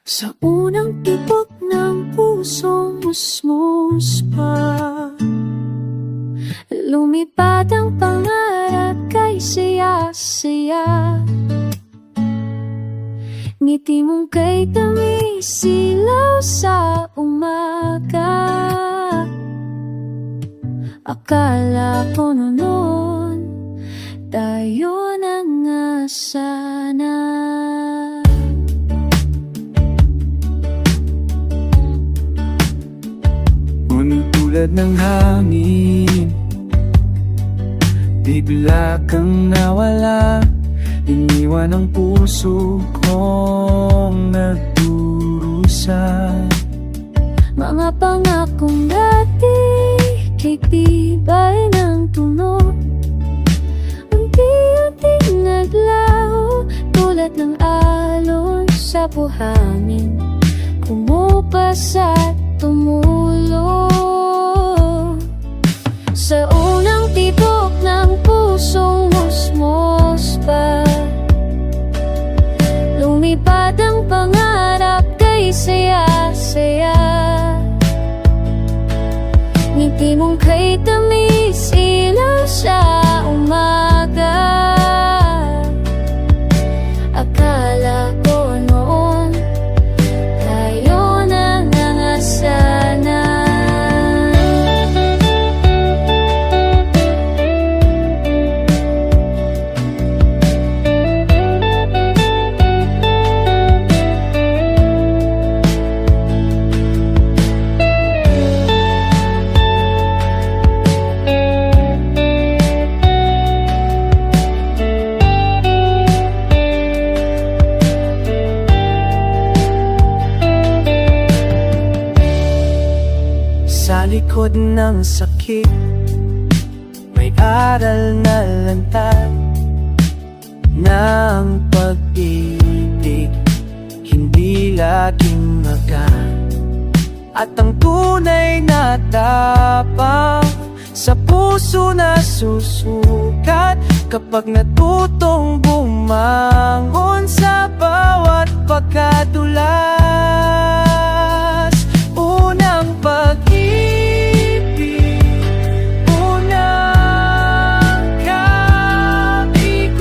Sa unang tibok ng pusong musmus pa, lumipad ang pangarap kay saya-saya. Ngiti mong kay tamis, silaw sa umaga. Akala ko noon, tayo na nga sana. Ngunit tulad ng hangin, bigla kang nawala. Iniwan ang puso kong nagdurusa. Mga pangakong dati, kay tibay ng tunog. Unti-unting naglaho, tulad ng alon sa buhangin. Kumupas at tumulo. Sa unang tibok ng pusong musmos pa, lumipad ang pangarap kay saya-saya. Ngiti mong kay tamis, ilaw sa umaga. Akala ko noon, tayo na nga sana. Sa likod ng sakit, may aral na lantad ng pag-ibig, hindi laging magaan. At ang tunay na tapang sa puso na susukat kapag natutong bumangon sa bawat pagkadulas. Unang pag-ibig, unang kabiguan,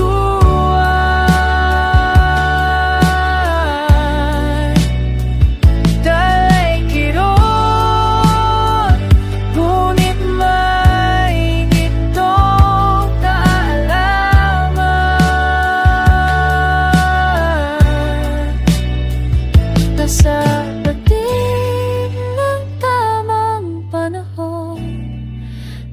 dalay kirot, ngunit may itong kaalaman. Nasa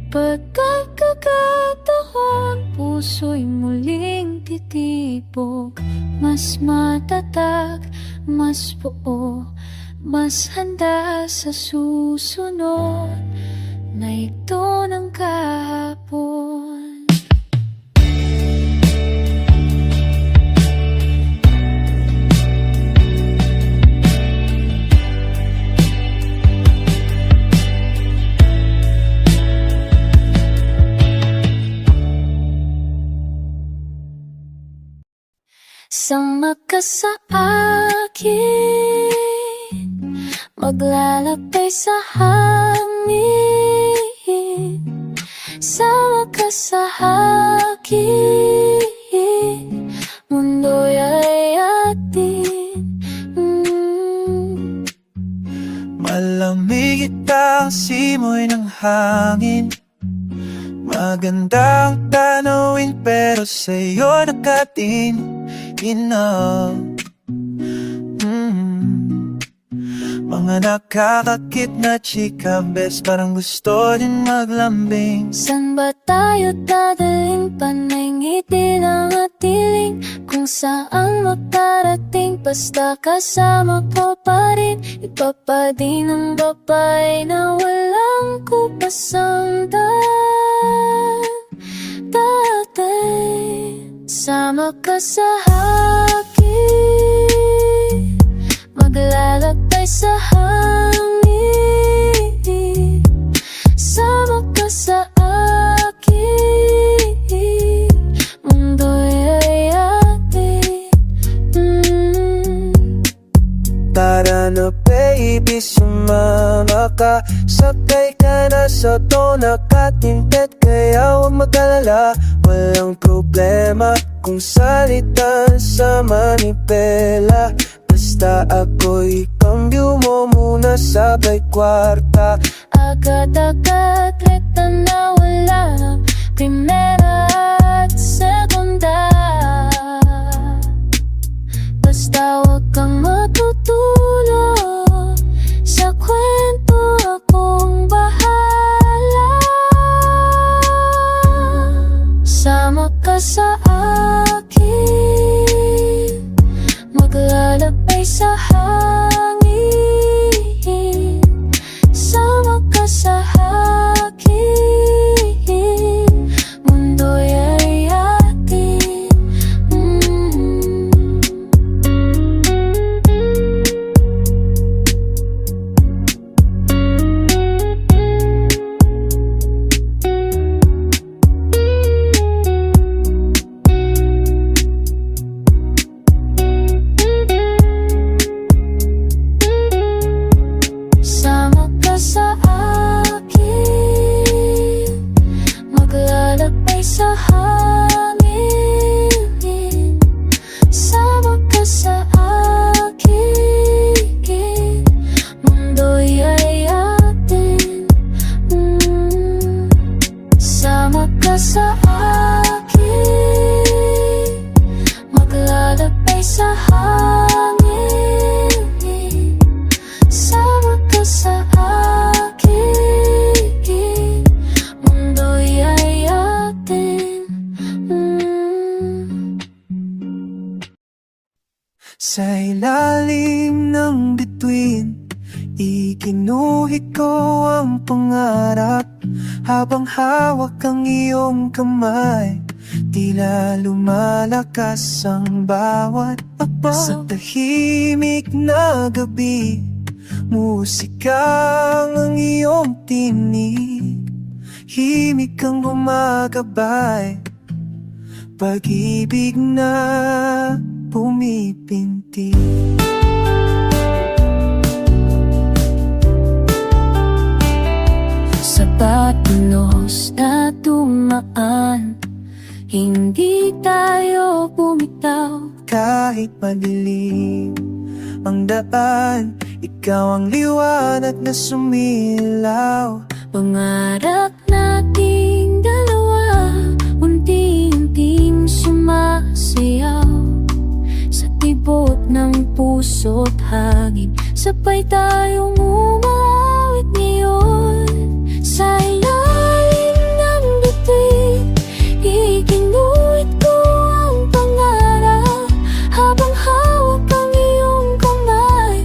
pagkakataon, puso'y muling titibok. Mas matatag, mas buo, mas handa sa susunod na ito ng kahapon. Sama ka sa akin, maglalakbay sa hangin. Sama ka sa akin, mundo'y ay atin. Malamig itang simoy ng hangin, magandang tanawin pero sa'yo nakatingin. Mga nakakakit na chika, bes parang gusto din maglambing. San ba tayo dadalhin? Panay ngiti lang at tiling, kung saan magdarating, basta kasama ko pa rin. Iba pa din ang babae na walang kupasang dati. Sama ka sa akin, maglalakbay sa hangin. Sama ka sa akin, mundo'y ay atin. Tara na baby, sumama ka. Sakay ka na sa to, nakatinted. Kaya huwag mag-alala, walang problema kung salitan sa manipela. Basta ako'y kambyo mo muna sabay kwarta. Agad-agad, reta na wala na primera at segunda. Basta huwag kang matutulog, sa kwento akong bahala. Sama ka sa akin, maglalakbay sa hangin. Sama ka sa akin, mundo'y ay atin. Sama ka sa akin, maglalakbay sa hangin. Sama ka sa akin, mundo'y ay atin. Sama ka sa akin, maglalakbay sa hangin. Sama ka sa akin, mundo'y ay atin. Sa ilalim ng bituin, ikinuhit ko ang pangarap. Habang hawak ang iyong kamay, tila lumalakas ang bawat akbaw. Sa tahimik na gabi, musika ang iyong tinig. Himig kang gumagabay, pag-ibig na pumipinti. Sa patulos na dumaan, hindi tayo bumitaw. Kahit madilim ang daan, ikaw ang liwanag na sumilaw. Pangarap nating dalawa, unti-unting sumasayaw. Sa tibok ng puso't hangin, sabay tayong umawit ngayon. Sa ilalim ng bituin, ikinuhit ko ang pangarap. Habang hawak ang iyong kamay,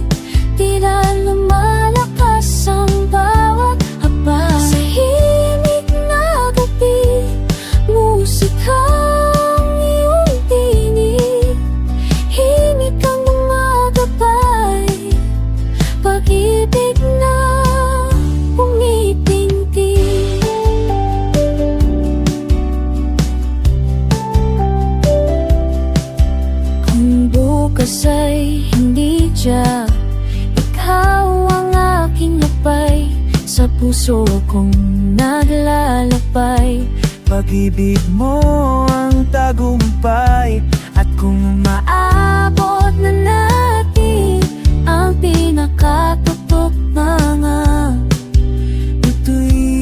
tila lumalakas ang bawat habay. Sa himig na gabi, musika ang iyong tinig. Himig kang gumagabay, pag-ibig na pumitinti. Kung bukas ay hindi tiyak, ikaw ang aking lapay. Sa puso kong naglalakbay, Pag-ibig mo ang tagumpay. at kung maabot na natin ang pinakatutok mga bituin.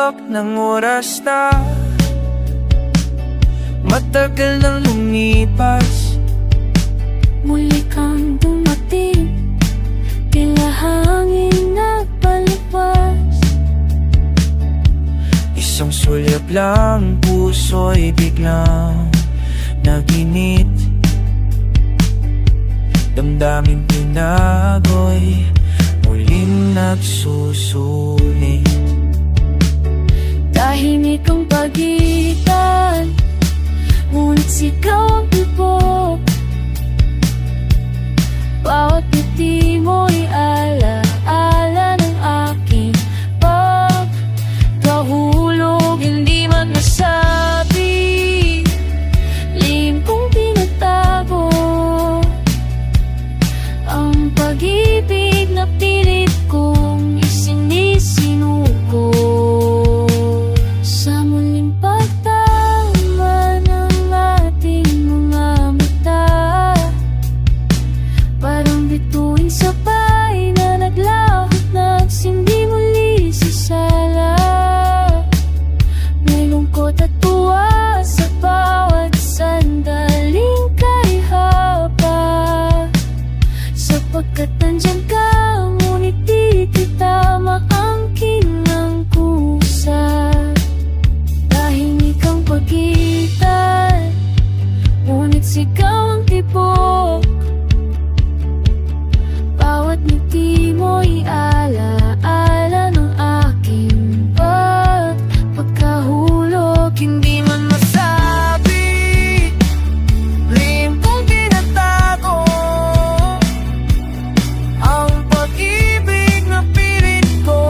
tipak ng oras na matagal nang lumipas. Muli kang dumating, tila hangin nagpalipas. Isang sulyap lang, puso'y biglang naginit. Damdamin tinagoy, muling nagsusulit. Tahimik ang pagitan, ngunit sigaw ang tibok. Bawat ngiti mo'y ala-ala ng aking pagkahulog. Hindi man masabi, lihim kong tinatago ang pag-ibig na pilit kong isinisinuko. Sa muling pagtama ng ating mga mata, parang bituin sabay na naglahot, nagsindi muli sa sala. May lungkot at tuwa sa bawat sandaling kay haba. Sapagkat nandyan ka, ngunit di kita maangkin ng kusa. Tahimik ang pagitan, ngunit sigaw ang tibok. Bawat ngiti mo'y ala-ala ng aking pagkahulog. Hindi man masabi, Lihim kong tinatago ang pag-ibig na pilit ko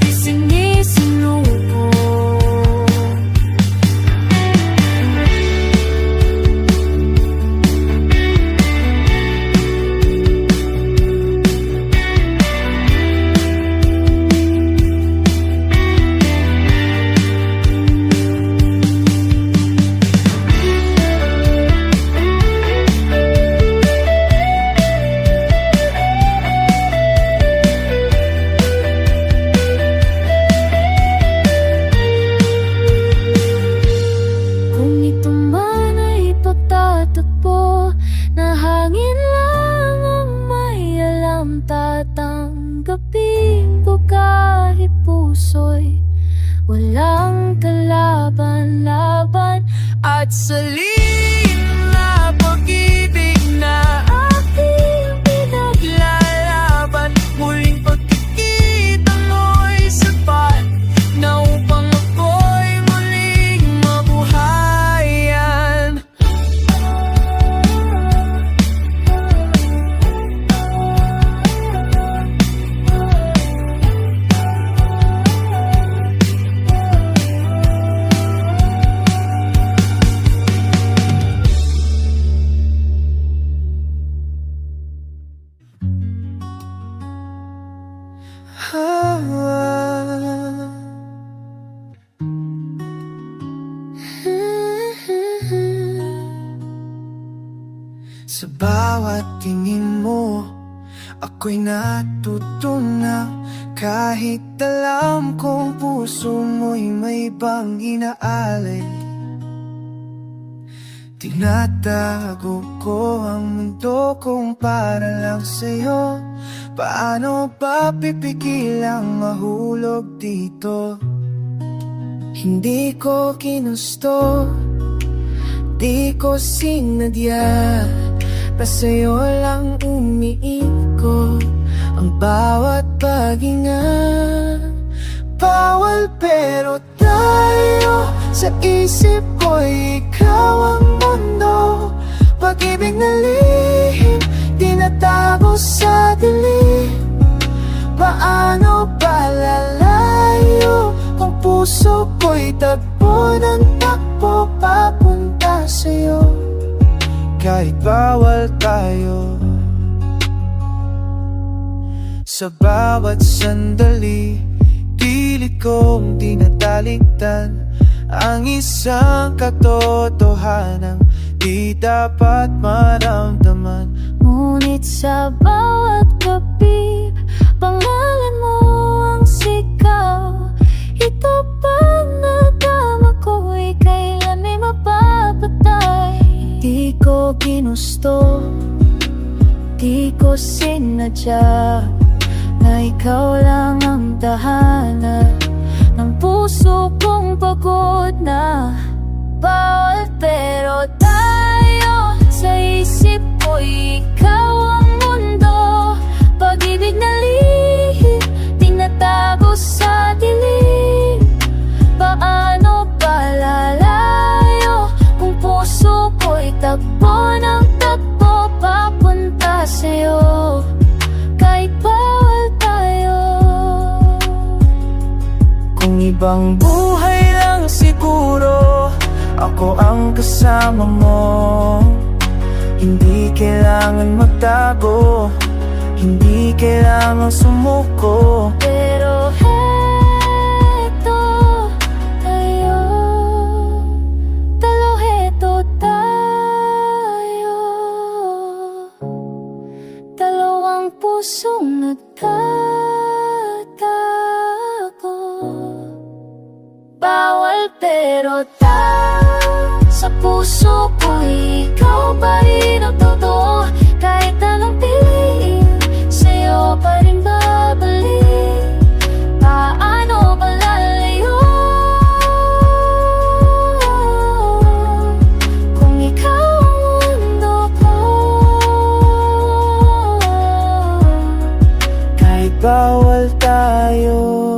isinisinuko. Kung ito man ay pagtatakbo, na hangin lang ang may alam. Tatanggapin ko kahit puso'y walang kalaban-laban. at sa lihim na pag-ibig na aking pinaglalaban. Muling pagkikita mo'y sapat na upang ako'y muling mabuhayan. Sa bawat tingin mo, ako'y natutunan. Kahit alam kong puso mo'y may bang inaalay, tinatago ko ang mundo kong para lang sa'yo. Paano ba pipigilang mahulog dito? Hindi ko ginusto, di ko sinadya, pa sa'yo lang umiikot ang bawat paghinga. Bawal pero tayo, sa isip ko'y ikaw ang mundo. Pag-ibig na lihim, tinatago sa dilim. Paano ba lalayo kung puso ko'y tagpo ng takbo papunta sa'yo? Kahit bawal tayo, sa bawat sandali, pilit kong tinatalikdan ang isang katotohanang di dapat maramdaman. Ngunit sa bawat gabi, pangalan mo ang sigaw. Ito ba ginusto. Di ko sinadya na ikaw lang ang tahanan ng puso kong pagod na. Bawal pero tayo, sa isip ko ikaw ang mundo. Pag-ibig na lihim, tinatago sa dilim. Paano palalayo kung puso ko'y takbo ng takbo papunta sa'yo, kahit bawal tayo. Kung ibang buhay lang siguro, ako ang kasama mo. Hindi kailangan magtago, hindi kailangan sumuko. Pero heto tayo, heto tayo. Dalawang pusong nagtatago. Bawal pero sa puso ko ikaw pa rin ang totoo. Kahit anong piliin, sa'yo pa rin babalik. Paano palalayo kung ikaw ang mundo ko? Kahit bawal tayo.